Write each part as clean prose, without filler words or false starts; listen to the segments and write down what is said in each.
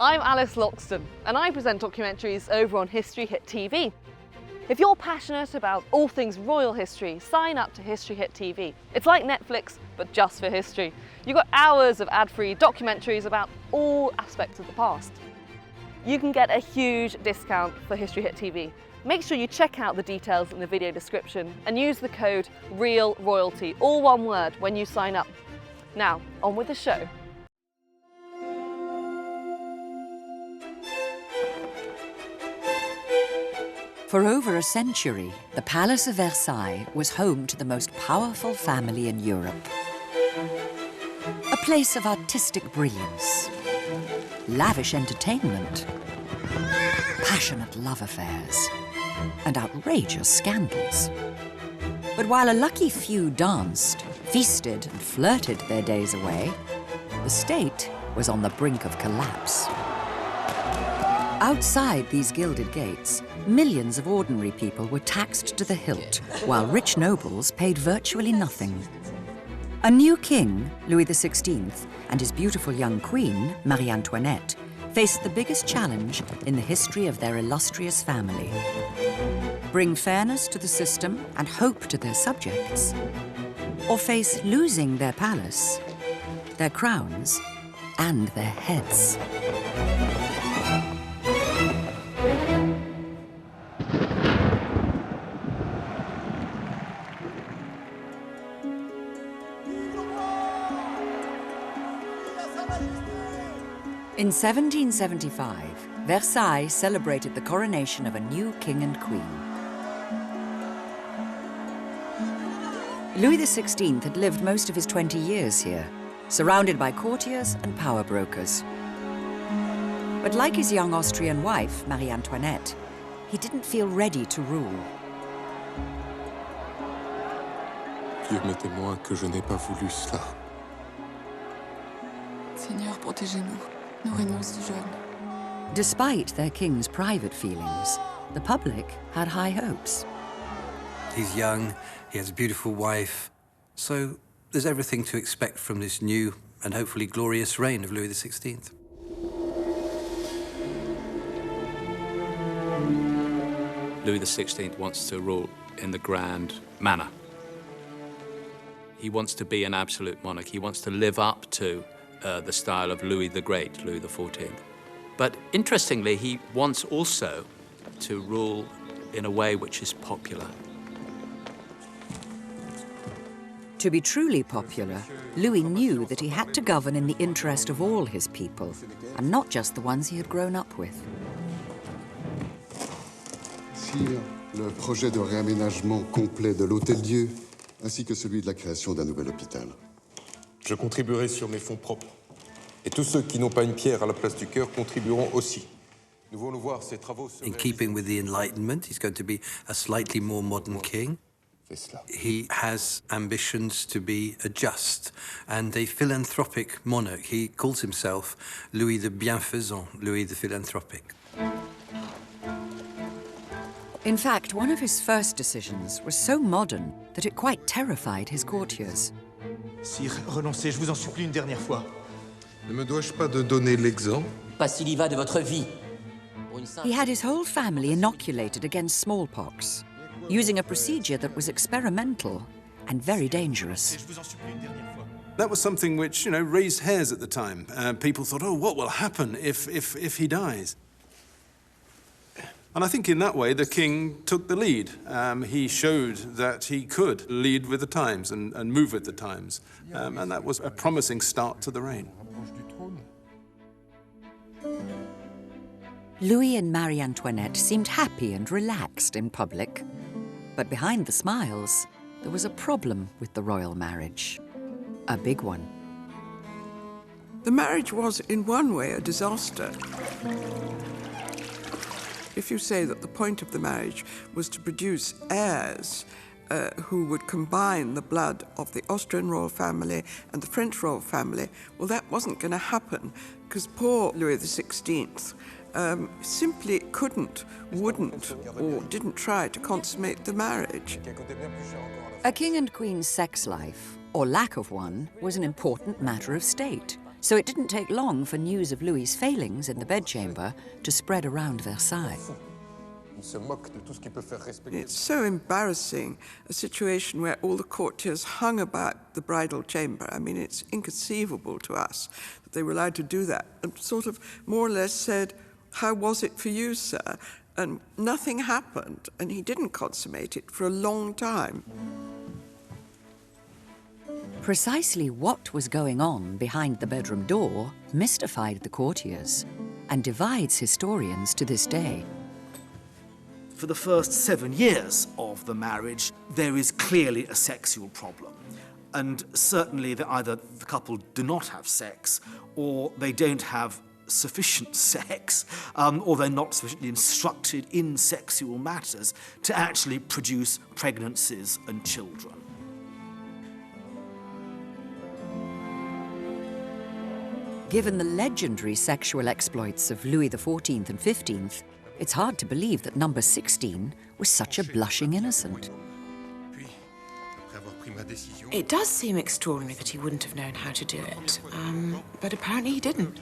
I'm Alice Loxton, and I present documentaries over on History Hit TV. If you're passionate about all things royal history, sign up to History Hit TV. It's like Netflix, but just for history. You've got hours of ad-free documentaries about all aspects of the past. You can get a huge discount for History Hit TV. Make sure you check out the details in the video description and use the code REALROYALTY, all one word, when you sign up. Now, on with the show. For over a century, the Palace of Versailles was home to the most powerful family in Europe. A place of artistic brilliance, lavish entertainment, passionate love affairs, and outrageous scandals. But while a lucky few danced, feasted, and flirted their days away, the state was on the brink of collapse. Outside these gilded gates, millions of ordinary people were taxed to the hilt, while rich nobles paid virtually nothing. A new king, Louis XVI, and his beautiful young queen, Marie Antoinette, faced the biggest challenge in the history of their illustrious family. Bring fairness to the system and hope to their subjects, or face losing their palace, their crowns, and their heads. In 1775, Versailles celebrated the coronation of a new king and queen. Louis XVI had lived most of his 20 years here, surrounded by courtiers and power brokers. But like his young Austrian wife, Marie Antoinette, he didn't feel ready to rule. Dieu m'est témoin que je n'ai pas voulu cela. Seigneur, protégez-nous. Nous régnons si jeunes. Despite their king's private feelings, the public had high hopes. He's young, he has a beautiful wife, so there's everything to expect from this new and hopefully glorious reign of Louis XVI. Louis XVI wants to rule in the grand manner. He wants to be an absolute monarch. He wants to live up to the style of Louis the Great, Louis XIV. But interestingly, he wants also to rule in a way which is popular. To be truly popular, Louis knew that he had to govern in the interest of all his people, and not just the ones he had grown up with. Sire, le projet de réaménagement complet de l'Hôtel-Dieu, ainsi que celui de la création d'un nouvel hôpital. Je contribuerai sur mes fonds propres. Et tous ceux qui n'ont pas une pierre à la place du cœur contribueront aussi. Nous voulons voir ces travaux se In keeping with the Enlightenment, he's going to be a slightly more modern king. He has ambitions to be a just and a philanthropic monarch. He calls himself Louis the Bienfaisant, Louis the Philanthropic. In fact, one of his first decisions was so modern that it quite terrified his courtiers. Sire, renoncez, je vous en supplie une dernière fois. Ne me dois-je pas de donner l'exemple? Pas s'il y va de votre vie. He had his whole family inoculated against smallpox, using a procedure that was experimental and very dangerous. That was something which, raised hairs at the time. People thought, oh, what will happen if he dies? And I think in that way, the king took the lead. He showed that he could lead with the times and move with the times. And that was a promising start to the reign. Louis and Marie Antoinette seemed happy and relaxed in public. But behind the smiles, there was a problem with the royal marriage. A big one. The marriage was, in one way, a disaster. If you say that the point of the marriage was to produce heirs who would combine the blood of the Austrian royal family and the French royal family, well, that wasn't going to happen because poor Louis XVI simply couldn't, wouldn't, or didn't try to consummate the marriage. A king and queen's sex life, or lack of one, was an important matter of state, so it didn't take long for news of Louis's failings in the bedchamber to spread around Versailles. It's so embarrassing, a situation where all the courtiers hung about the bridal chamber. I mean, it's inconceivable to us that they were allowed to do that, and sort of more or less said, "How was it for you, sir?" And nothing happened, and he didn't consummate it for a long time. Precisely what was going on behind the bedroom door mystified the courtiers and divides historians to this day. For the first 7 years of the marriage, there is clearly a sexual problem. And certainly that either the couple do not have sex, or they don't have sufficient sex, or they're not sufficiently instructed in sexual matters to actually produce pregnancies and children. Given the legendary sexual exploits of Louis XIV and XV, it's hard to believe that number 16 was such a blushing innocent. It does seem extraordinary that he wouldn't have known how to do it, but apparently he didn't.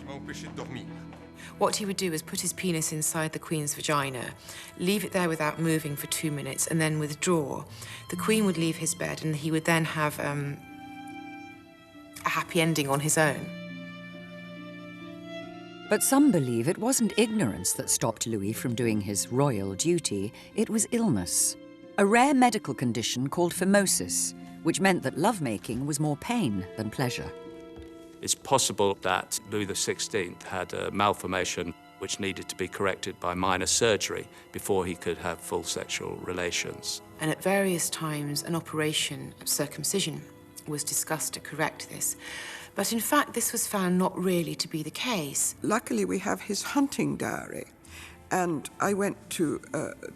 What he would do is put his penis inside the Queen's vagina, leave it there without moving for 2 minutes, and then withdraw. The Queen would leave his bed, and he would then have a happy ending on his own. But some believe it wasn't ignorance that stopped Louis from doing his royal duty, it was illness. A rare medical condition called phimosis, which meant that lovemaking was more pain than pleasure. It's possible that Louis XVI had a malformation which needed to be corrected by minor surgery before he could have full sexual relations. And at various times, an operation of circumcision was discussed to correct this. But in fact, this was found not really to be the case. Luckily, we have his hunting diary. And I went to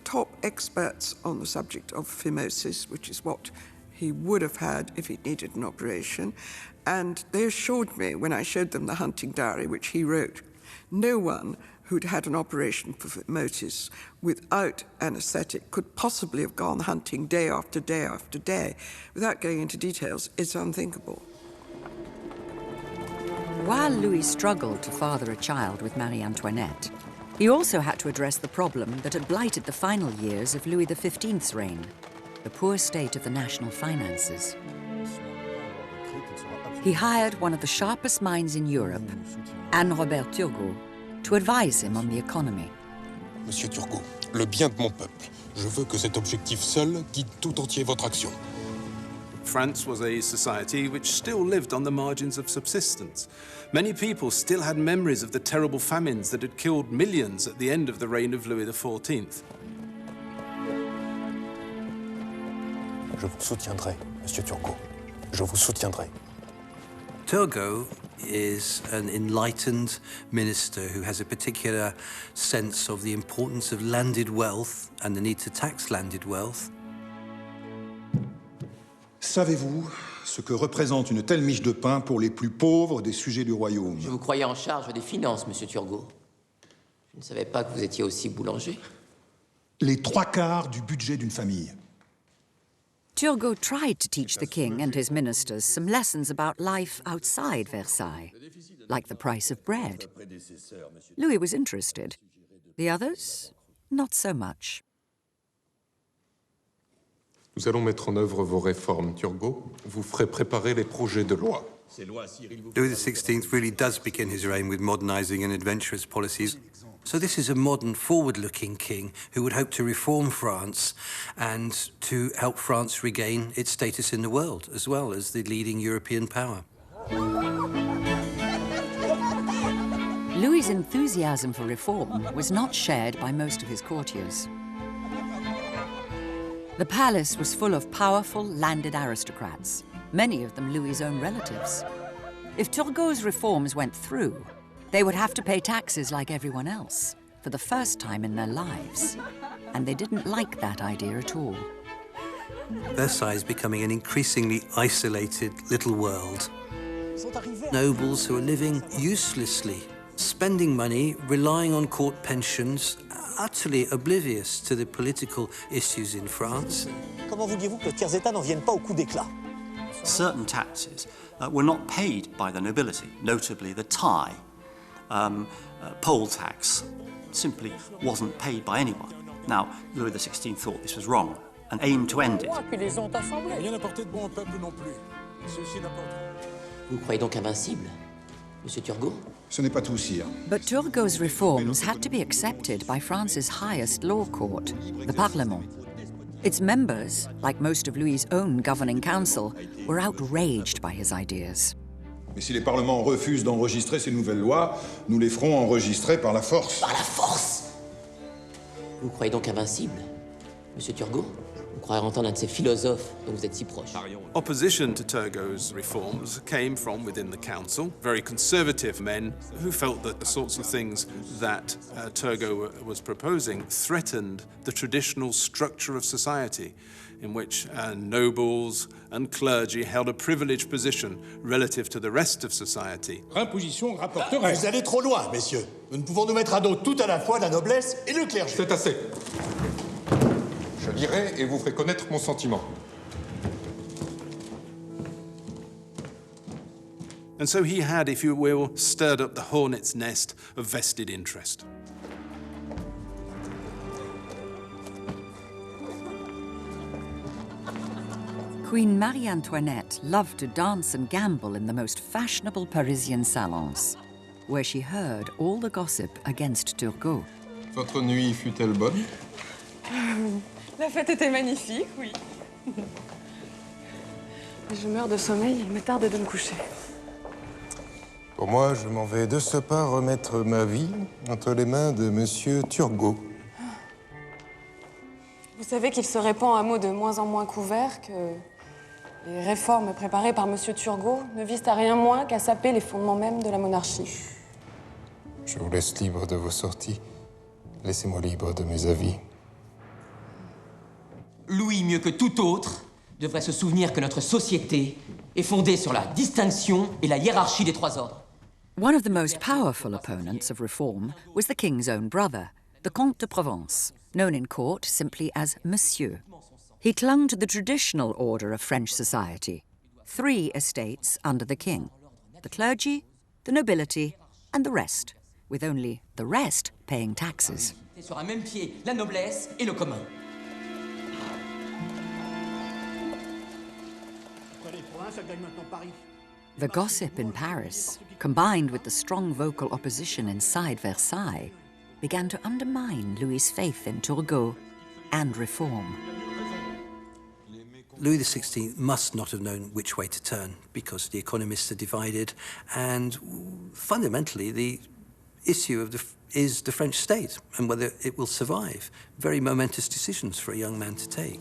top experts on the subject of phimosis, which is what he would have had if he needed an operation. And they assured me, when I showed them the hunting diary, which he wrote, no one who'd had an operation for phimosis without anaesthetic could possibly have gone hunting day after day after day. Without going into details, it's unthinkable. While Louis struggled to father a child with Marie Antoinette, he also had to address the problem that had blighted the final years of Louis XV's reign, the poor state of the national finances. He hired one of the sharpest minds in Europe, Anne-Robert Turgot, to advise him on the economy. Monsieur Turgot, le bien de mon peuple. Je veux que cet objectif seul guide tout entier votre action. France was a society which still lived on the margins of subsistence. Many people still had memories of the terrible famines that had killed millions at the end of the reign of Louis XIV. Je vous soutiendrai, Monsieur Turgot. Je vous soutiendrai. Turgot is an enlightened minister who has a particular sense of the importance of landed wealth and the need to tax landed wealth. Savez-vous ce que représente une telle miche de pain pour les plus pauvres des sujets du royaume? Je vous croyais en charge des finances, Monsieur Turgot. Je ne savais pas que vous étiez aussi boulanger. Les 3/4 du budget d'une famille. Turgot tried to teach the king and his ministers some lessons about life outside Versailles, like the price of bread. Louis was interested. The others, not so much. Nous allons mettre en œuvre vos réformes, Turgot. Vous ferez préparer les projets de loi. Louis XVI really does begin his reign with modernising and adventurous policies. So this is a modern, forward-looking king who would hope to reform France and to help France regain its status in the world, as well as the leading European power. Louis's enthusiasm for reform was not shared by most of his courtiers. The palace was full of powerful landed aristocrats, many of them Louis's own relatives. If Turgot's reforms went through, they would have to pay taxes like everyone else, for the first time in their lives. And they didn't like that idea at all. Versailles is becoming an increasingly isolated little world. Nobles who are living uselessly, spending money, relying on court pensions, utterly oblivious to the political issues in France. Comment vouliez-vous que tiers États n'en viennent pas au coup d'éclat? Certain taxes were not paid by the nobility, notably the tie. Poll tax simply wasn't paid by anyone. Now, Louis XVI thought this was wrong and aimed to end it. Vous croyez donc invincible, Monsieur Turgot? Ce n'est pas tout, sire. But Turgot's reforms had to be accepted by France's highest law court, the Parlement. Its members, like most of Louis's own governing council, were outraged by his ideas. Mais si les parlements refusent d'enregistrer ces nouvelles lois, nous les ferons enregistrer par la force. Par la force? Vous croyez donc invincible, Monsieur Turgot? Vous croyez entendre un de ces philosophes dont vous êtes si proche? Opposition to Turgot's reforms came from within the council, very conservative men who felt that the sorts of things that Turgot was proposing threatened the traditional structure of society, in which nobles and clergy held a privileged position relative to the rest of society. Imposition rapporterait. Vous allez trop loin, messieurs. Nous ne pouvons nous mettre à dos tout à la fois la noblesse et le clergé. C'est assez. Je lirai et vous ferai connaître mon sentiment. And so he had, if you will, stirred up the hornet's nest of vested interest. Queen Marie Antoinette loved to dance and gamble in the most fashionable Parisian salons, where she heard all the gossip against Turgot. Votre nuit fut-elle bonne? La fête était magnifique, oui. Je meurs de sommeil, il me tarde de me coucher. Pour moi, je m'en vais de ce pas remettre ma vie entre les mains de Monsieur Turgot. Vous savez qu'il se répand un mot de moins en moins couvert que les réformes préparées par Monsieur Turgot ne visent à rien moins qu'à saper les fondements mêmes de la monarchie. Je vous laisse libre de vos sorties. Laissez-moi libre de mes avis. Louis, mieux que tout autre, devrait se souvenir que notre société est fondée sur la distinction et la hiérarchie des trois ordres. One of the most powerful opponents of reform was the king's own brother, the Comte de Provence, known in court simply as Monsieur. He clung to the traditional order of French society, 3 estates under the king: the clergy, the nobility, and the rest, with only the rest paying taxes. Sur un même pied, la noblesse et le commun. The gossip in Paris, combined with the strong vocal opposition inside Versailles, began to undermine Louis's faith in Turgot and reform. Louis XVI must not have known which way to turn because the economists are divided, and fundamentally the issue is the French state and whether it will survive. Very momentous decisions for a young man to take.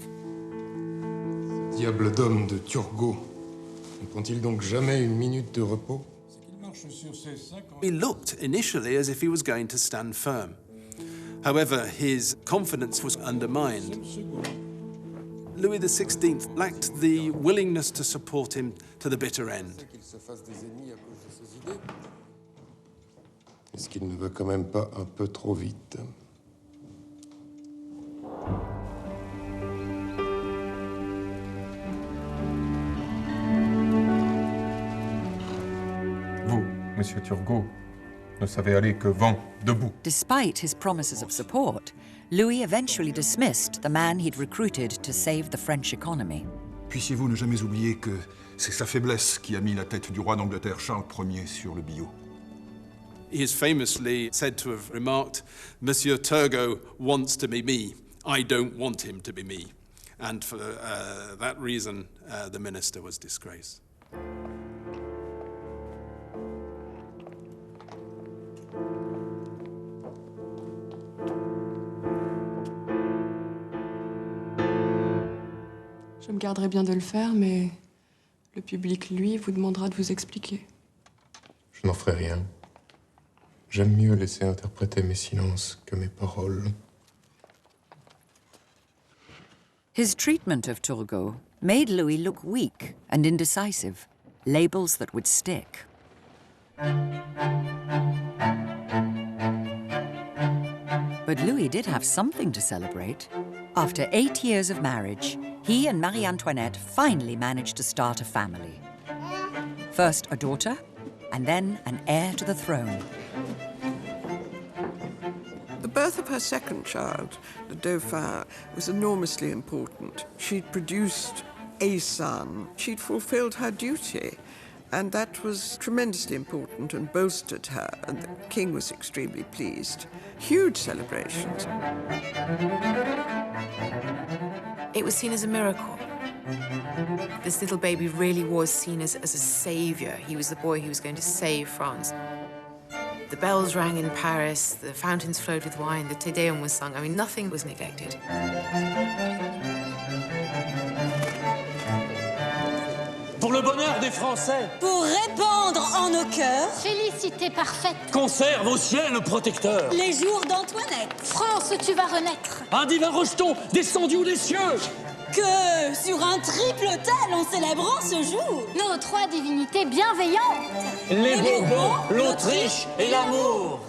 Diable d'homme de Turgot. Ne prend-il donc jamais une minute de repos? He looked initially as if he was going to stand firm. However, his confidence was undermined. Louis XVI lacked the willingness to support him to the bitter end. Est-ce qu'il ne va quand même pas un peu trop vite? Vous, Monsieur Turgot, ne savez aller que vent debout. Despite his promises of support, Louis eventually dismissed the man he'd recruited to save the French economy. Puissiez-vous ne jamais oublier que c'est sa faiblesse qui a mis la tête du roi d'Angleterre Charles Ier sur le billot. He is famously said to have remarked, Monsieur Turgot wants to be me. I don't want him to be me. And for that reason, the minister was disgraced. Je me garderai bien de le faire, mais le public, lui, vous demandera de vous expliquer. Je n'en ferai rien. J'aime mieux laisser interpréter mes silences que mes paroles. His treatment of Turgot made Louis look weak and indecisive, labels that would stick. But Louis did have something to celebrate. After 8 years of marriage, he and Marie Antoinette finally managed to start a family. First a daughter, and then an heir to the throne. The birth of her second child, the Dauphin, was enormously important. She'd produced a son. She'd fulfilled her duty, and that was tremendously important and bolstered her, and the king was extremely pleased. Huge celebrations. It was seen as a miracle. This little baby really was seen as a savior. He was the boy who was going to save France. The bells rang in Paris, the fountains flowed with wine, the Te Deum was sung. I mean, nothing was neglected. Pour le bonheur des Français. Pour répandre en nos cœurs. Félicité parfaite. Conserve au ciel le protecteur. Les jours d'Antoinette. France, tu vas renaître. Un divin rejeton descendu des cieux. Que sur un triple autel en célébrant ce jour. Nos trois divinités bienveillantes. Les Bourbons, l'Autriche et l'amour.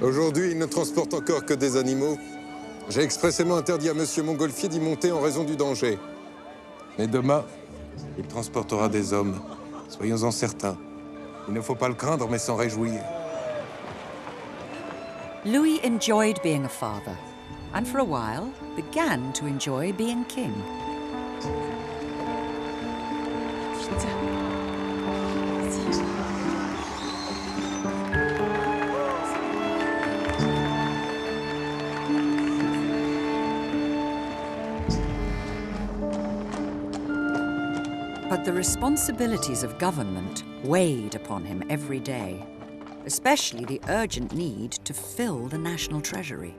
Aujourd'hui, il ne transporte encore que des animaux. J'ai expressément interdit à Monsieur Montgolfier d'y monter en raison du danger. Mais demain, il transportera des hommes. Soyons-en certains. Il ne faut pas le craindre, mais s'en réjouir. Louis enjoyed being a father, and for a while began to enjoy being king. But the responsibilities of government weighed upon him every day, especially the urgent need to fill the national treasury.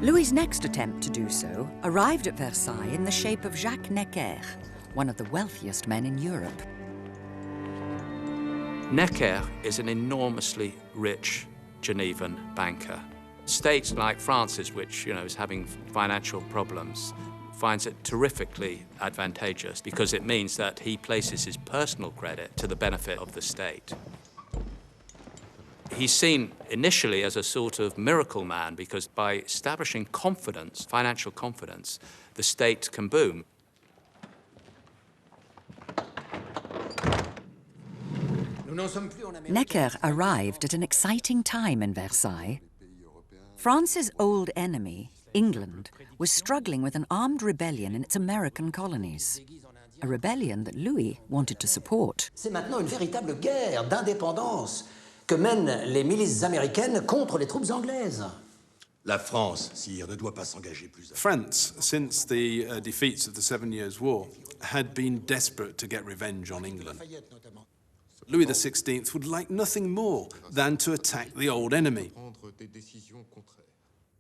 Louis's next attempt to do so arrived at Versailles in the shape of Jacques Necker, one of the wealthiest men in Europe. Necker is an enormously rich Genevan banker. States like France's, which is having financial problems, finds it terrifically advantageous because it means that he places his personal credit to the benefit of the state. He's seen initially as a sort of miracle man because by establishing confidence, financial confidence, the state can boom. Necker arrived at an exciting time in Versailles. France's old enemy, England, was struggling with an armed rebellion in its American colonies. A rebellion that Louis wanted to support. C'est maintenant une véritable guerre d'indépendance que mènent les milices américaines contre les troupes anglaises. La France, sire, ne doit pas s'engager plus. France, since the defeats of the 7 Years' War, had been desperate to get revenge on England. Louis XVI would like nothing more than to attack the old enemy.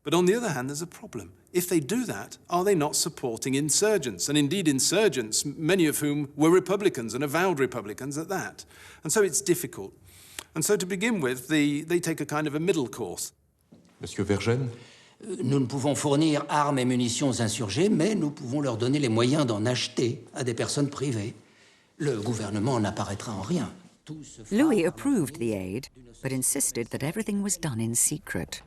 But on the other hand, there's a problem. If they do that, are they not supporting insurgents? And indeed insurgents, many of whom were Republicans and avowed Republicans at that. And so it's difficult. And so to begin with, they take a kind of a middle course. Monsieur Vergennes? Nous ne pouvons fournir armes et munitions aux insurgés, mais nous pouvons leur donner les moyens d'en acheter à des personnes privées. Le gouvernement n'apparaîtra en rien. Louis approved the aid, but insisted that everything was done in secret.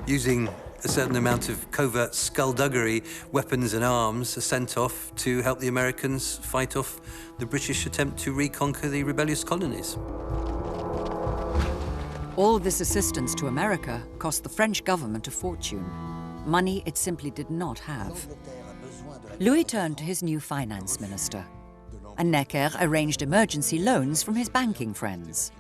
Using a certain amount of covert skullduggery, weapons and arms are sent off to help the Americans fight off the British attempt to reconquer the rebellious colonies. All this assistance to America cost the French government a fortune, money it simply did not have. Louis turned to his new finance minister, and Necker arranged emergency loans from his banking friends.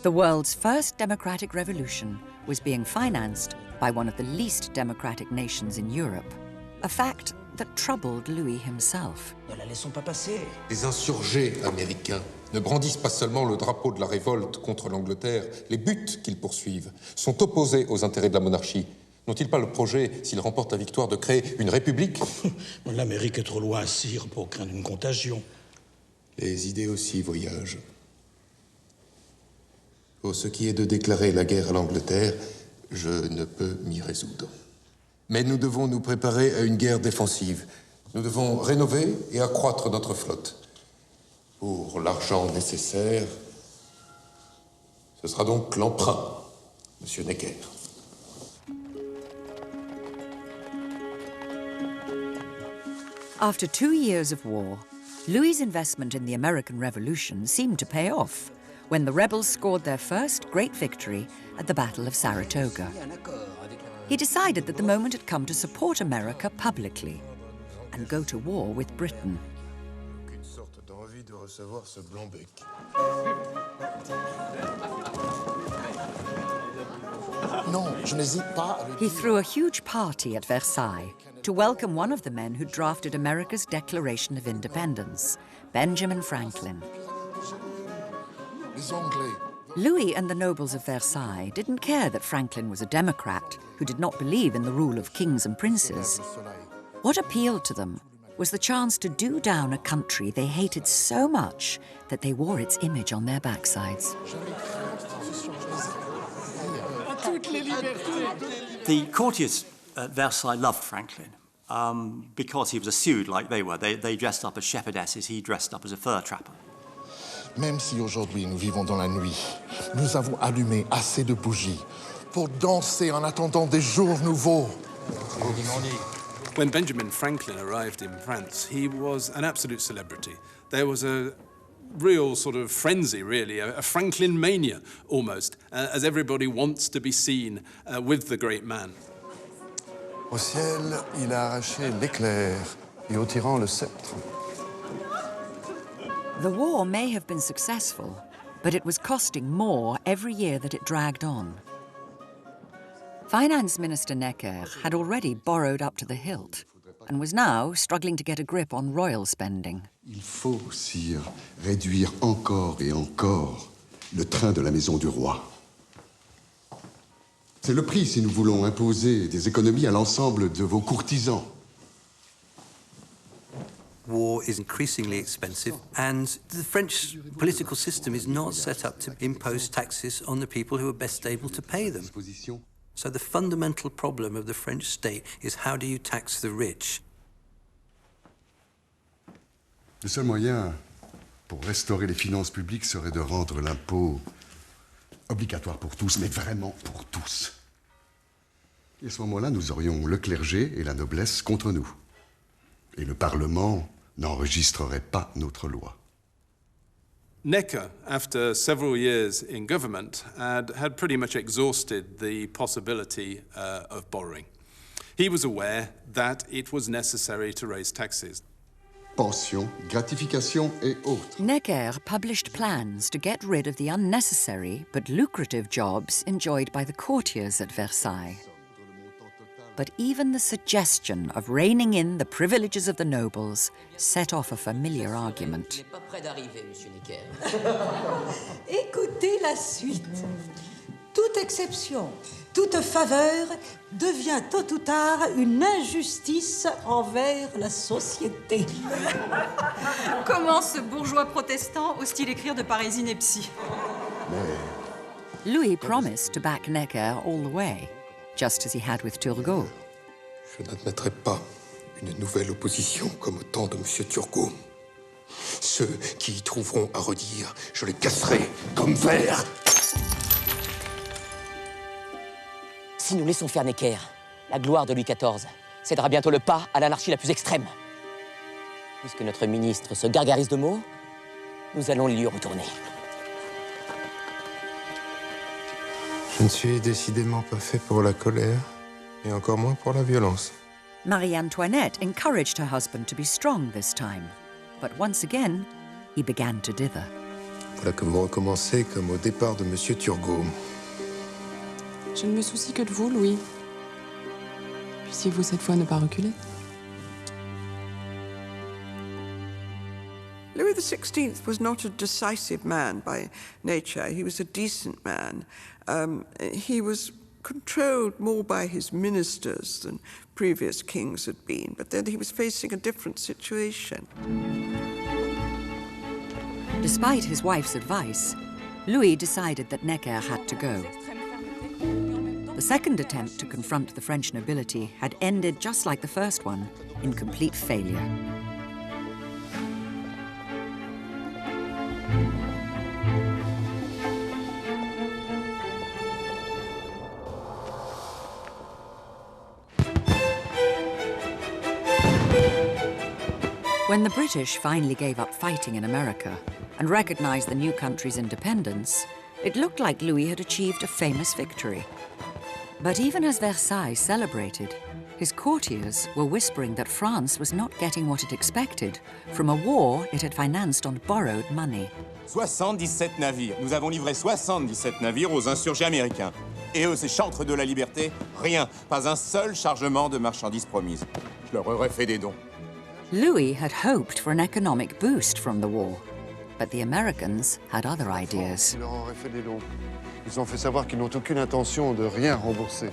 The world's first democratic revolution was being financed by one of the least democratic nations in Europe, a fact that troubled Louis himself. Ne la laissons pas passer. Les insurgés américains ne brandissent pas seulement le drapeau de la révolte contre l'Angleterre. Les buts qu'ils poursuivent sont opposés aux intérêts de la monarchie. N'ont-ils pas le projet, s'ils remportent la victoire, de créer une république? L'Amérique est trop loin, sire, pour craindre une contagion. Les idées aussi voyagent. Pour ce qui est de déclarer la guerre à l'Angleterre, je ne peux m'y résoudre. Mais nous devons nous préparer à une guerre défensive. Nous devons rénover et accroître notre flotte. Pour l'argent nécessaire, Ce sera donc l'emprunt, Monsieur Necker. After 2 years of war, Louis's investment in the American Revolution seemed to pay off when the rebels scored their first great victory at the Battle of Saratoga. He decided that the moment had come to support America publicly and go to war with Britain. Une sorte d'envie de recevoir ce blanc-bec. Non, je n'hésite pas à le He threw a huge party at Versailles to welcome one of the men who drafted America's Declaration of Independence, Benjamin Franklin. Les Anglais. Louis and the nobles of Versailles didn't care that Franklin was a Democrat who did not believe in the rule of kings and princes. What appealed to them was the chance to do down a country they hated so much that they wore its image on their backsides. The courtiers at Versailles loved Franklin because he was a Sude like they were. They dressed up as shepherdesses, he dressed up as a fur trapper. Même si aujourd'hui nous vivons dans la nuit, nous avons allumé assez de bougies pour danser en attendant des jours nouveaux. When Benjamin Franklin arrived in France, he was an absolute celebrity. There was a real sort of frenzy, really, a Franklin mania almost, as everybody wants to be seen with the great man. Au ciel, il a arraché l'éclair et au tyran le sceptre. The war may have been successful, but it was costing more every year that it dragged on. Finance Minister Necker had already borrowed up to the hilt and was now struggling to get a grip on royal spending. Il faut, sire, réduire encore et encore le train de la maison du roi. C'est le prix si nous voulons imposer des économies à l'ensemble de vos courtisans. War is increasingly expensive, and the French political system is not set up to impose taxes on the people who are best able to pay them. So the fundamental problem of the French state is how do you tax the rich? Le seul moyen pour restaurer les finances publiques serait de rendre l'impôt obligatoire pour tous, mais vraiment pour tous. Et à ce moment-là, nous aurions le clergé et la noblesse contre nous. Et le Parlement n'enregistrerait pas notre loi. Necker, after several years in government, had pretty much exhausted the possibility of borrowing. He was aware that it was necessary to raise taxes. Pensions, gratifications et autres. Necker published plans to get rid of the unnecessary but lucrative jobs enjoyed by the courtiers at Versailles. But even the suggestion of reining in the privileges of the nobles set off a familiar argument. Écoutez la suite. Toute exception, toute faveur devient tôt ou tard une injustice envers la société. Comment ce bourgeois protestant ose-t-il écrire de pareilles inepties? Louis promised to back Necker all the way, just as he had with Turgot. Je n'admettrai pas une nouvelle opposition comme au temps de M. Turgot. Ceux qui y trouveront à redire, je les casserai comme verre. Si nous laissons faire Necker, la gloire de Louis XIV cédera bientôt le pas à l'anarchie la plus extrême. Puisque notre ministre se gargarise de mots, nous allons lui retourner. Je ne suis décidément pas fait pour la colère, et encore moins pour la violence. Marie Antoinette encouraged her husband to be strong this time. But once again, he began to dither. Voilà que vous recommencez comme au départ de M. Turgot. Je ne me soucie que de vous, Louis. Puissiez-vous cette fois ne pas reculer. Louis XVI was not a decisive man by nature. He was a decent man. He was controlled more by his ministers than previous kings had been, but then he was facing a different situation. Despite his wife's advice, Louis decided that Necker had to go. The second attempt to confront the French nobility had ended just like the first one, in complete failure. When the British finally gave up fighting in America and recognized the new country's independence, it looked like Louis had achieved a famous victory. But even as Versailles celebrated, his courtiers were whispering that France was not getting what it expected from a war it had financed on borrowed money. 77 navires. Nous avons livré 77 navires aux insurgés américains. Et eux, ces chantres de la liberté, rien. Pas un seul chargement de marchandises promises. Je leur aurais fait des dons. Louis had hoped for an economic boost from the war, but the Americans had other ideas. Ils leur auraient fait des dons. Ils ont fait savoir qu'ils n'ont aucune intention de rien rembourser.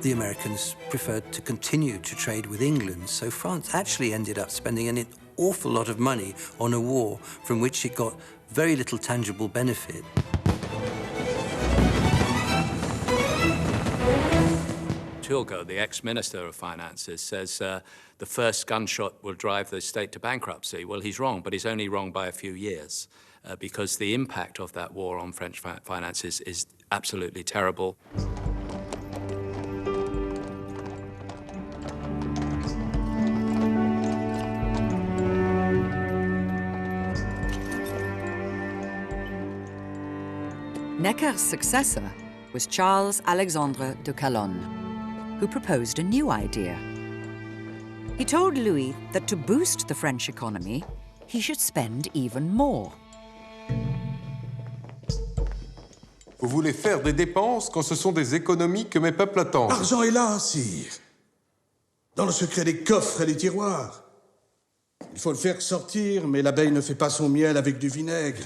The Americans preferred to continue to trade with England, so France actually ended up spending an awful lot of money on a war from which it got very little tangible benefit. Turgot, the ex-minister of finances, says the first gunshot will drive the state to bankruptcy. Well, he's wrong, but he's only wrong by a few years because the impact of that war on French finances is absolutely terrible. Necker's successor was Charles Alexandre de Calonne, who proposed a new idea. He told Louis that to boost the French economy, he should spend even more. Vous voulez faire des dépenses quand ce sont des économies que mes peuples attendent. L'argent est là, sire. Dans le secret des coffres et des tiroirs. Il faut le faire sortir, mais l'abeille ne fait pas son miel avec du vinaigre.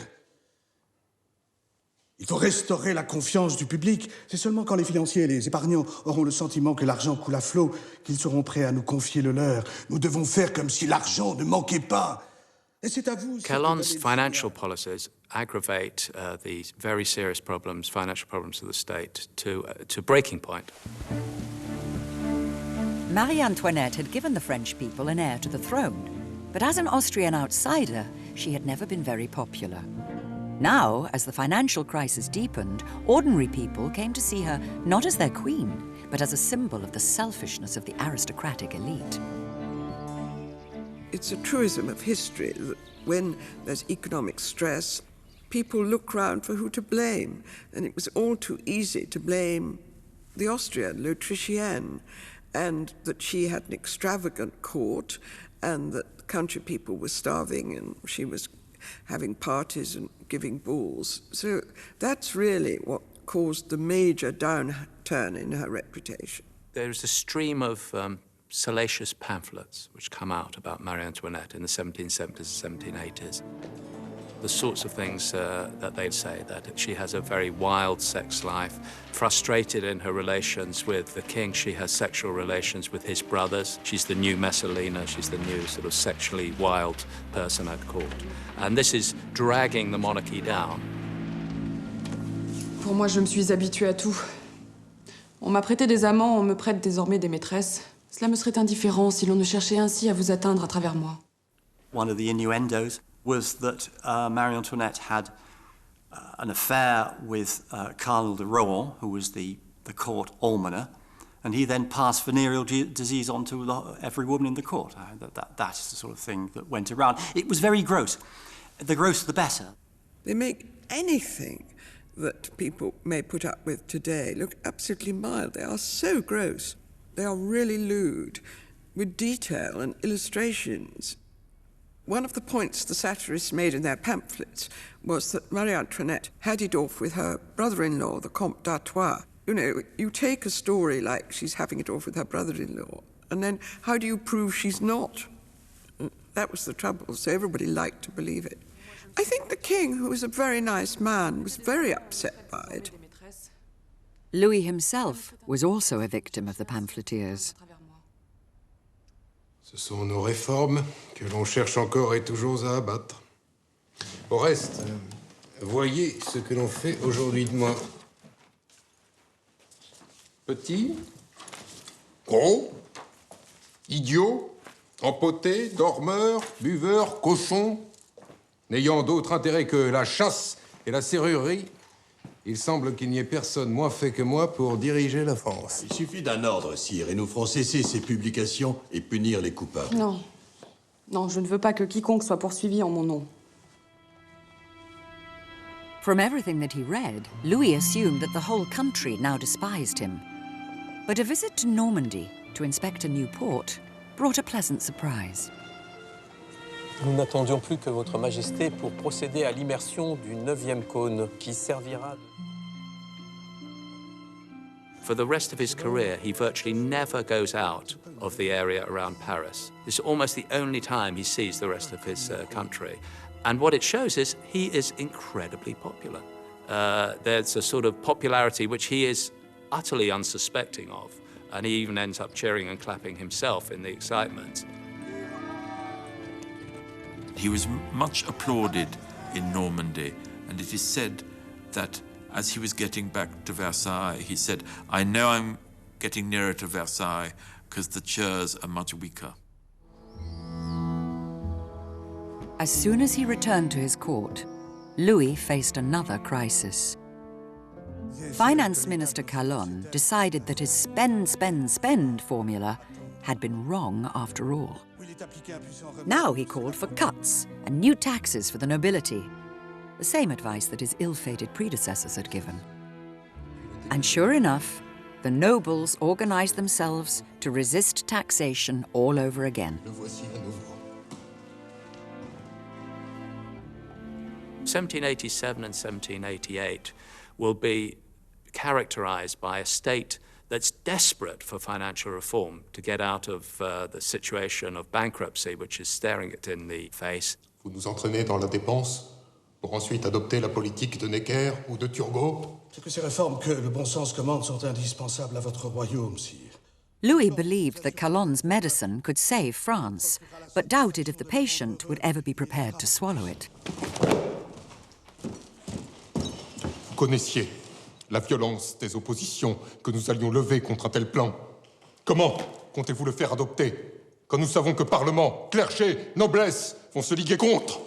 Il faut restaurer la confiance du public. C'est seulement quand les financiers et les épargnants auront le sentiment que l'argent coule à flot qu'ils seront prêts à nous confier le leur. Nous devons faire comme si l'argent ne manquait pas. Et c'est à vous... Calonne's financial policies aggravate the very serious problems, financial problems of the state to breaking point. Marie Antoinette had given the French people an heir to the throne, but as an Austrian outsider, she had never been very popular. Now, as the financial crisis deepened, ordinary people came to see her not as their queen, but as a symbol of the selfishness of the aristocratic elite. It's a truism of history that when there's economic stress, people look round for who to blame, and it was all too easy to blame the Austrian, l'Autrichienne, and that she had an extravagant court, and that the country people were starving, and she was having parties and giving balls. So that's really what caused the major downturn in her reputation. There's a stream of salacious pamphlets which come out about Marie Antoinette in the 1770s and 1780s. The sorts of things that they'd say, that she has a very wild sex life, frustrated in her relations with the king. She has sexual relations with his brothers. She's the new Messalina. She's the new sort of sexually wild person at court. And this is dragging the monarchy down. Pour moi, je me suis habituée à tout. On m'a prêté des amants, on me prête désormais des maîtresses. Cela me serait indifférent si l'on ne cherchait ainsi à vous atteindre à travers moi. One of the innuendos was that Marie Antoinette had an affair with Cardinal de Rohan, who was the court almoner, and he then passed venereal disease on to every woman in the court. That is the sort of thing that went around. It was very gross. The grosser the better. They make anything that people may put up with today look absolutely mild. They are so gross. They are really lewd, with detail and illustrations. One of the points the satirists made in their pamphlets was that Marie Antoinette had it off with her brother-in-law, the Comte d'Artois. You know, you take a story like she's having it off with her brother-in-law, and then how do you prove she's not? That was the trouble, so everybody liked to believe it. I think the king, who was a very nice man, was very upset by it. Louis himself was also a victim of the pamphleteers. Ce sont nos réformes que l'on cherche encore et toujours à abattre. Au reste, voyez ce que l'on fait aujourd'hui de moi. Petit, gros, idiot, empoté, dormeur, buveur, cochon, n'ayant d'autre intérêt que la chasse et la serrurerie, il semble qu'il n'y ait personne moins fait que moi pour diriger la France. Il suffit d'un ordre, sire, et nous ferons cesser ces publications et punir les coupables. Non. Non, je ne veux pas que quiconque soit poursuivi en mon nom. From everything that he read, Louis assumed that the whole country now despised him. But a visit to Normandy to inspect a new port brought a pleasant surprise. Nous n'attendions plus que Votre Majesté pour procéder à l'immersion du 9e cône qui servira de... For the rest of his career, he virtually never goes out of the area around Paris. This is almost the only time he sees the rest of his country. And what it shows is he is incredibly popular. There's a sort of popularity which he is utterly unsuspecting of, and he even ends up cheering and clapping himself in the excitement. He was much applauded in Normandy, and it is said that as he was getting back to Versailles, he said, "I know I'm getting nearer to Versailles because the chairs are much weaker." As soon as he returned to his court, Louis faced another crisis. Finance Minister Calonne decided that his spend, spend, spend formula had been wrong after all. Now he called for cuts and new taxes for the nobility, the same advice that his ill-fated predecessors had given. And sure enough, the nobles organized themselves to resist taxation all over again. 1787 and 1788 will be characterized by a state that's desperate for financial reform to get out of the situation of bankruptcy, which is staring it in the face. Vous nous entraînez dans la dépense pour ensuite adopter la politique de Necker ou de Turgot. C'est que ces réformes que le bon sens commande sont indispensables à votre royaume, sire. Louis believed that Calonne's medicine could save France, but doubted if the patient would ever be prepared to swallow it. Vous connaissiez la violence des oppositions que nous allions lever contre un tel plan. Comment comptez-vous le faire adopter quand nous savons que Parlement, clergé, noblesse vont se liguer contre?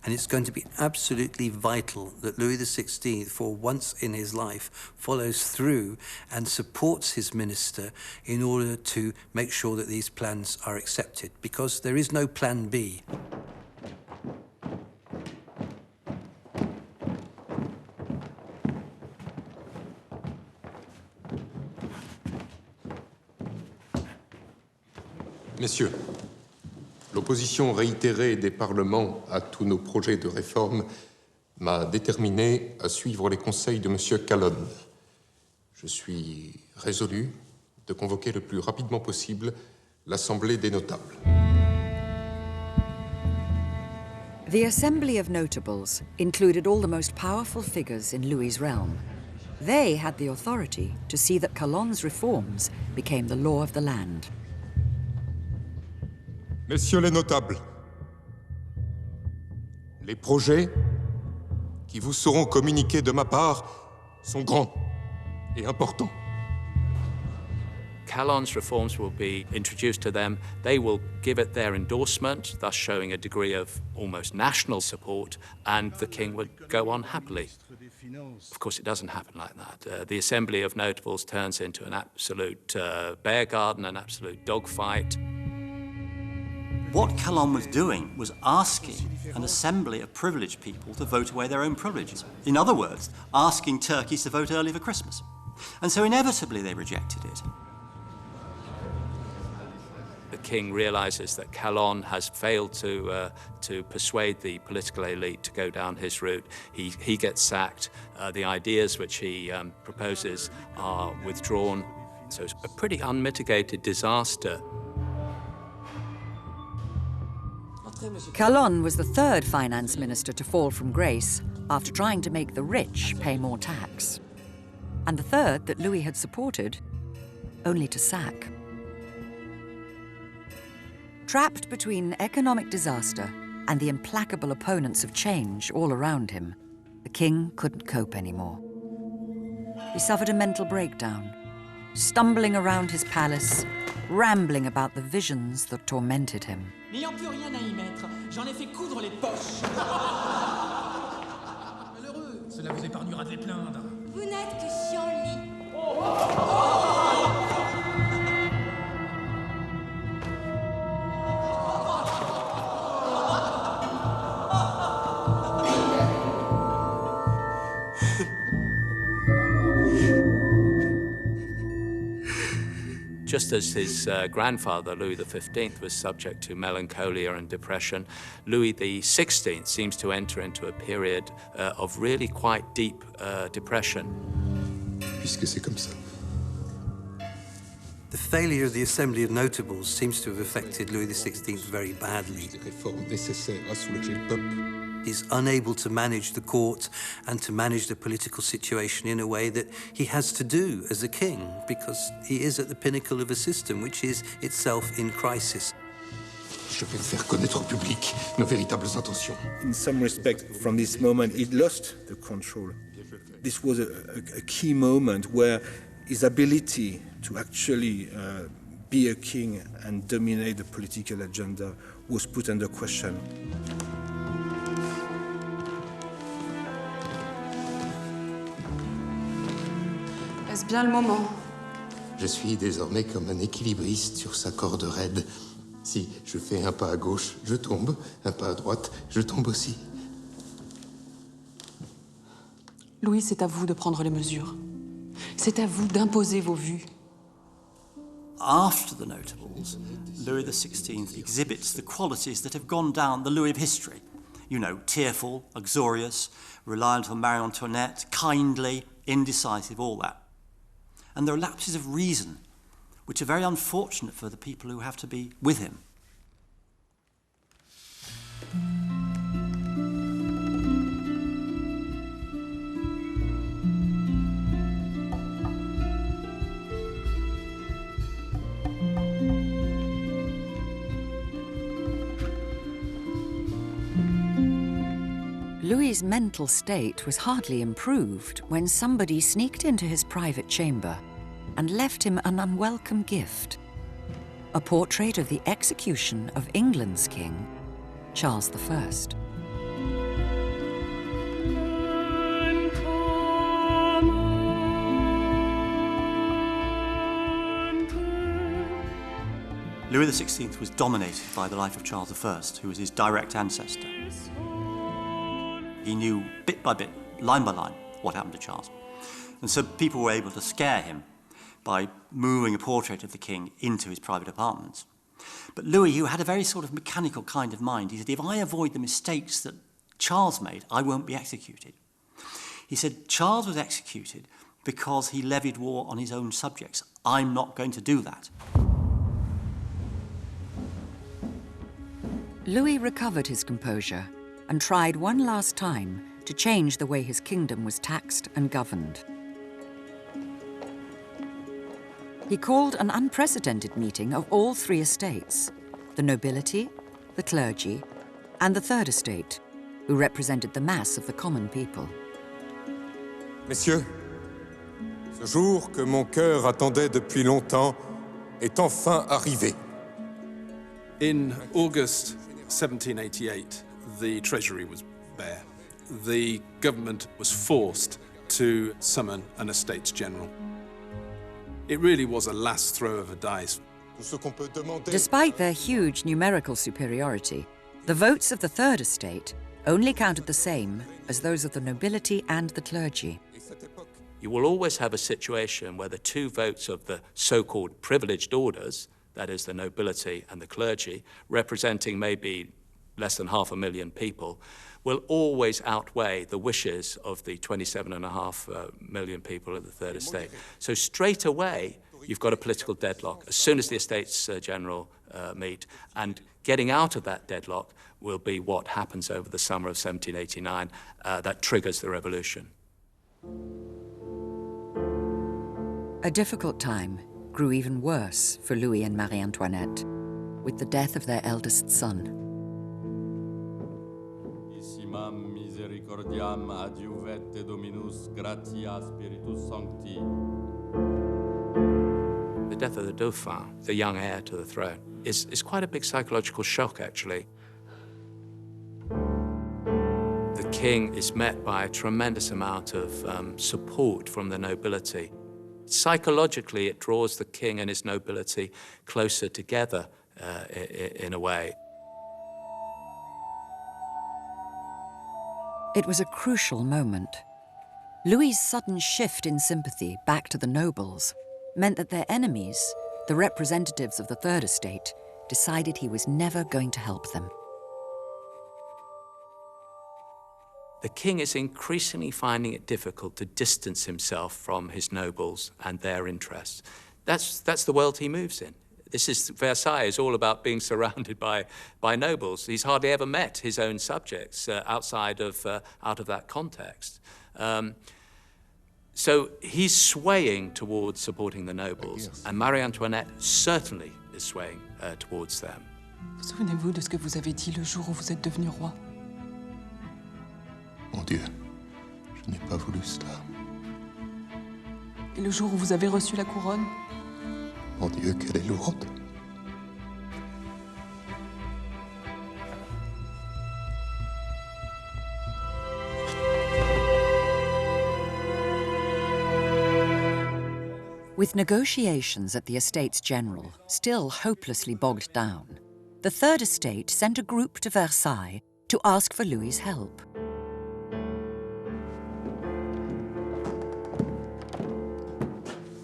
And it's going to be absolutely vital that Louis XVI, for once in his life, follows through and supports his minister in order to make sure that these plans are accepted, because there is no plan B. Messieurs, l'opposition réitérée des parlements à tous nos projets de réforme m'a déterminé à suivre les conseils de M. Calonne. Je suis résolu de convoquer le plus rapidement possible l'Assemblée des notables. The Assembly of Notables included all the most powerful figures in Louis's realm. They had the authority to see that Calonne's reforms became the law of the land. Messieurs les notables, les projets qui vous seront communiqués de ma part sont grands et importants. Calonne's reforms will be introduced to them. They will give it their endorsement, thus showing a degree of almost national support, and the king would go on happily. Of course, it doesn't happen like that. The Assembly of Notables turns into an absolute bear garden, an absolute dogfight. What Calonne was doing was asking an assembly of privileged people to vote away their own privileges. In other words, asking turkeys to vote early for Christmas. And so inevitably they rejected it. The king realizes that Calonne has failed to persuade the political elite to go down his route. He gets sacked. The ideas which he proposes are withdrawn. So it's a pretty unmitigated disaster. Calonne was the third finance minister to fall from grace after trying to make the rich pay more tax. And the third that Louis had supported, only to sack. Trapped between economic disaster and the implacable opponents of change all around him, the king couldn't cope anymore. He suffered a mental breakdown, stumbling around his palace, rambling about the visions that tormented him. N'ayant plus rien à y mettre, j'en ai fait coudre les poches. Malheureux, cela vous épargnera de les plaindre. Vous n'êtes que chiant-lit. Just as his grandfather, Louis XV, was subject to melancholia and depression, Louis XVI seems to enter into a period of really quite deep depression. Puisque c'est comme ça. The failure of the Assembly of Notables seems to have affected Louis XVI very badly. He's unable to manage the court and to manage the political situation in a way that he has to do as a king, because he is at the pinnacle of a system which is itself in crisis. Je vais faire connaître au public nos véritables intentions. In some respect, from this moment, he lost the control. This was a key moment where his ability to actually be a king and dominate the political agenda was put under question. Est-ce bien le moment? Je suis désormais comme un équilibriste sur sa corde raide. Si je fais un pas à gauche, je tombe. Un pas à droite, je tombe aussi. Louis, c'est à vous de prendre les mesures. C'est à vous d'imposer vos vues. After the Notables, Louis XVI exhibits the qualities that have gone down the Louis of history. You know, tearful, uxorious, reliant on Marie Antoinette, kindly, indecisive, all that. And there are lapses of reason, which are very unfortunate for the people who have to be with him. Louis's mental state was hardly improved when somebody sneaked into his private chamber and left him an unwelcome gift: a portrait of the execution of England's king, Charles I. Louis XVI was dominated by the life of Charles I, who was his direct ancestor. He knew bit by bit, line by line, what happened to Charles. And so people were able to scare him by moving a portrait of the king into his private apartments. But Louis, who had a very sort of mechanical kind of mind, he said, if I avoid the mistakes that Charles made, I won't be executed. He said, Charles was executed because he levied war on his own subjects. I'm not going to do that. Louis recovered his composure and tried one last time to change the way his kingdom was taxed and governed. He called an unprecedented meeting of all three estates: the nobility, the clergy, and the third estate, who represented the mass of the common people. Messieurs, ce jour que mon cœur attendait depuis longtemps est enfin arrivé. In August 1788, the Treasury was bare. The government was forced to summon an Estates General. It really was a last throw of a dice. Despite their huge numerical superiority, the votes of the Third Estate only counted the same as those of the nobility and the clergy. You will always have a situation where the two votes of the so-called privileged orders, that is the nobility and the clergy, representing maybe less than 500,000 people, will always outweigh the wishes of the 27.5 million people of the Third Estate. So straight away, you've got a political deadlock as soon as the Estates General meet, and getting out of that deadlock will be what happens over the summer of 1789 that triggers the revolution. A difficult time grew even worse for Louis and Marie Antoinette, with the death of their eldest son. Misericordiam adiuvete Dominus gratia Spiritus Sancti. The death of the Dauphin, the young heir to the throne, is quite a big psychological shock, actually. The king is met by a tremendous amount of support from the nobility. Psychologically, it draws the king and his nobility closer together in a way. It was a crucial moment. Louis's sudden shift in sympathy back to the nobles meant that their enemies, the representatives of the Third Estate decided he was never going to help them. The king is increasingly finding it difficult to distance himself from his nobles and their interests. That's the world he moves in. Versailles is all about being surrounded by nobles. He's hardly ever met his own subjects out of that context. So he's swaying towards supporting the nobles, and Marie Antoinette certainly is swaying towards them. Vous souvenez-vous de ce que vous avez dit le jour où vous êtes devenu roi? Mon Dieu, je n'ai pas voulu cela. Et le jour où vous avez reçu la couronne? Mon Dieu, qu'elle est lourde. With negotiations at the Estates General still hopelessly bogged down, the Third Estate sent a group to Versailles to ask for Louis's help.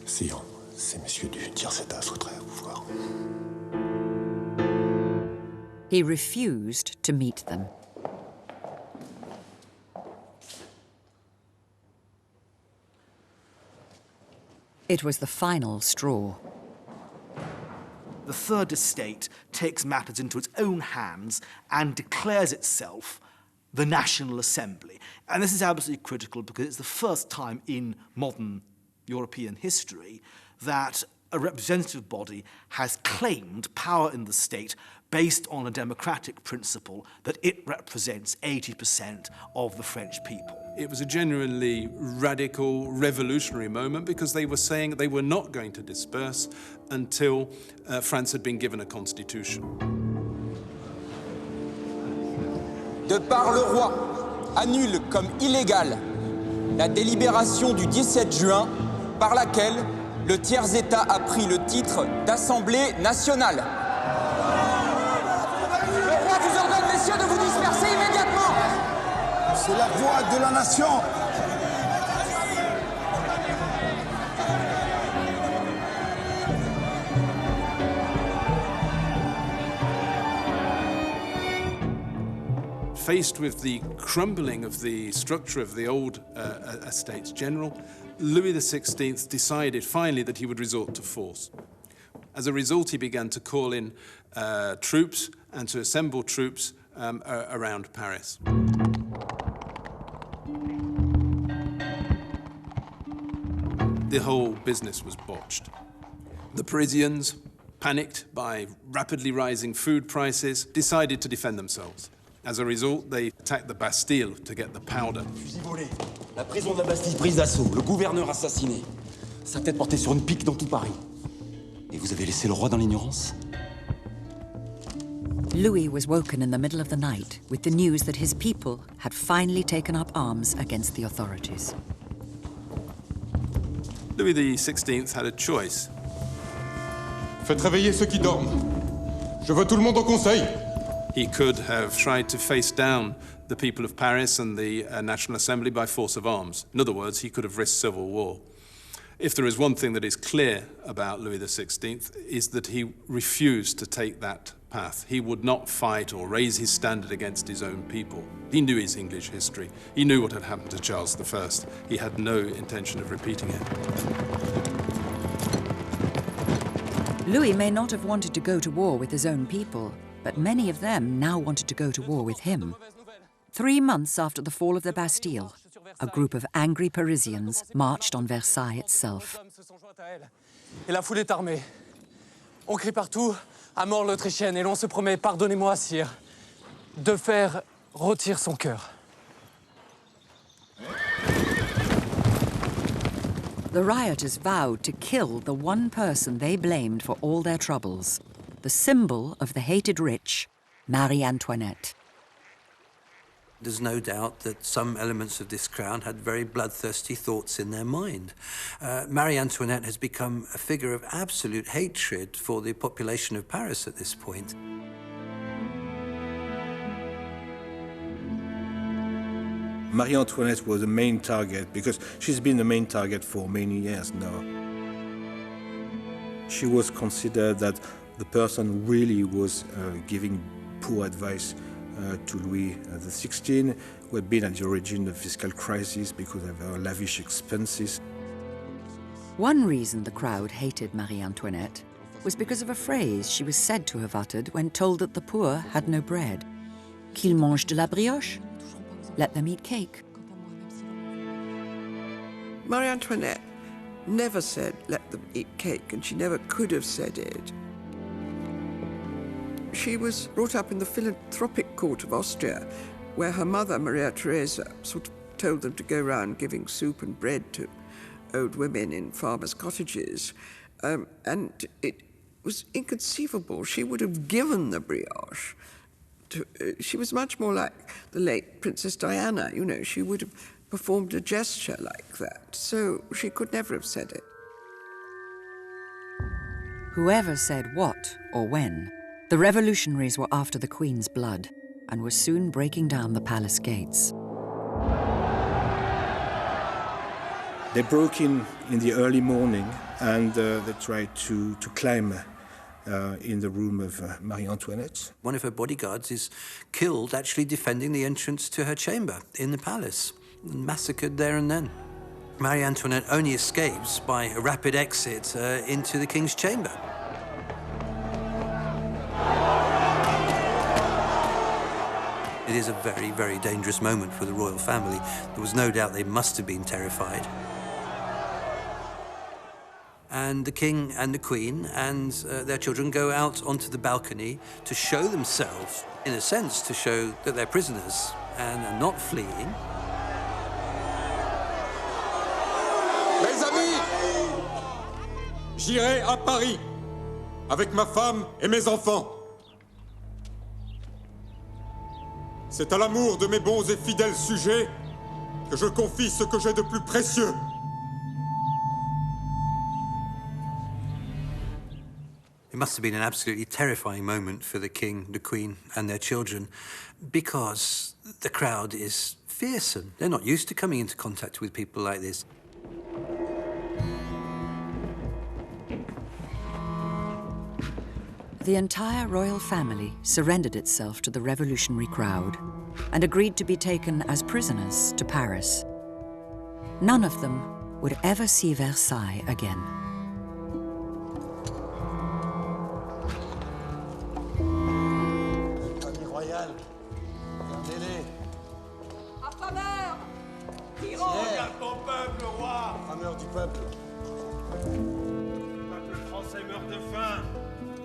Sire, c'est Monsieur du Tiers-État souhaiterait vous voir. He refused to meet them. It was the final straw. The Third Estate takes matters into its own hands and declares itself the National Assembly. And this is absolutely critical because it's the first time in modern European history that a representative body has claimed power in the state based on a democratic principle that it represents 80% of the French people. It was a genuinely radical, revolutionary moment because they were saying they were not going to disperse until France had been given a constitution. De par le roi, annule comme illégale la délibération du 17 juin par laquelle le tiers-État a pris le titre d'Assemblée nationale. Le roi vous ordonne, messieurs, de vous disperser immédiatement. C'est la voix de la nation. Faced with the crumbling of the structure of the old Estates General, Louis XVI decided finally that he would resort to force. As a result, he began to call in troops and to assemble troops around Paris. The whole business was botched. The Parisians, panicked by rapidly rising food prices, decided to defend themselves. As a result, they attacked the Bastille to get the powder. Fusil volé, la prison de la Bastille prise d'assaut, le gouverneur assassiné, sa tête portée sur une pique dans tout Paris. Et vous avez laissé le roi dans l'ignorance? Louis was woken in the middle of the night with the news that his people had finally taken up arms against the authorities. Louis XVI had a choice. Faites réveiller ceux qui dorment. Je veux tout le monde au conseil. He could have tried to face down the people of Paris and the National Assembly by force of arms. In other words, he could have risked civil war. If there is one thing that is clear about Louis XVI, is that he refused to take that path. He would not fight or raise his standard against his own people. He knew his English history. He knew what had happened to Charles I. He had no intention of repeating it. Louis may not have wanted to go to war with his own people, but many of them now wanted to go to war with him. 3 months after the fall of the Bastille, a group of angry Parisians marched on Versailles itself. Et la foule est armée. On crie partout à mort l'Autrichienne et l'on se promet, pardonnez-moi, sire, de faire rôtir son cœur. The rioters vowed to kill the one person they blamed for all their troubles, the symbol of the hated rich, Marie Antoinette. There's no doubt that some elements of this crown had very bloodthirsty thoughts in their mind. Marie Antoinette has become a figure of absolute hatred for the population of Paris at this point. Marie Antoinette was the main target because she's been the main target for many years now. She was considered that the person really was giving poor advice to Louis XVI, who had been at the origin of fiscal crisis because of her lavish expenses. One reason the crowd hated Marie Antoinette was because of a phrase she was said to have uttered when told that the poor had no bread. Qu'ils mangent de la brioche? Let them eat cake. Marie Antoinette never said, let them eat cake, and she never could have said it. She was brought up in the philanthropic court of Austria, where her mother, Maria Theresa, sort of told them to go around giving soup and bread to old women in farmers' cottages. And it was inconceivable. She would have given the brioche. She was much more like the late Princess Diana, you know. She would have performed a gesture like that, so she could never have said it. Whoever said what or when, the revolutionaries were after the Queen's blood and were soon breaking down the palace gates. They broke in the early morning and they tried to climb in the room of Marie Antoinette. One of her bodyguards is killed actually defending the entrance to her chamber in the palace, massacred there and then. Marie Antoinette only escapes by a rapid exit into the king's chamber. It is a very, very dangerous moment for the royal family. There was no doubt they must have been terrified. And the king and the queen and their children go out onto the balcony to show themselves, in a sense, to show that they're prisoners and are not fleeing. Mes amis, j'irai à Paris avec ma femme et mes enfants. C'est à l'amour de mes bons et fidèles sujets que je confie ce que j'ai de plus précieux. It must have been an absolutely terrifying moment for the king, the queen, and their children, because the crowd is fearsome. They're not used to coming into contact with people like this. The entire royal family surrendered itself to the revolutionary crowd and agreed to be taken as prisoners to Paris. None of them would ever see Versailles again. Famille royale, regardez-les. Affameur! Tyran! Regarde ton peuple, roi! Affameur du peuple. Le peuple français meurt de faim.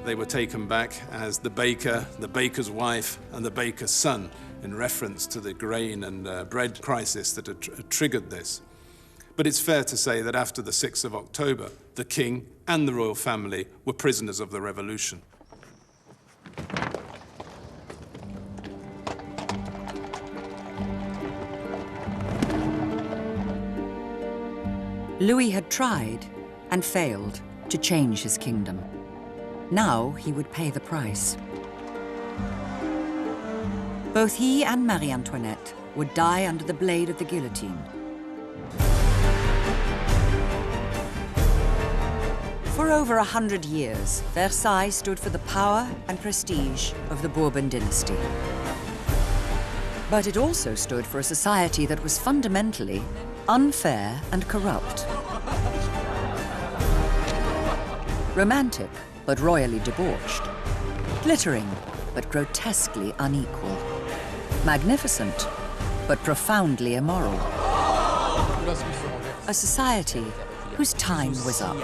They were taken back as the baker, the baker's wife, and the baker's son, in reference to the grain and bread crisis that had triggered this. But it's fair to say that after the 6th of October, the king and the royal family were prisoners of the revolution. Louis had tried and failed to change his kingdom. Now he would pay the price. Both he and Marie Antoinette would die under the blade of the guillotine. For over 100 years, Versailles stood for the power and prestige of the Bourbon dynasty. But it also stood for a society that was fundamentally unfair and corrupt. Romantic, but royally debauched. Glittering, but grotesquely unequal. Magnificent, but profoundly immoral. A society whose time was up.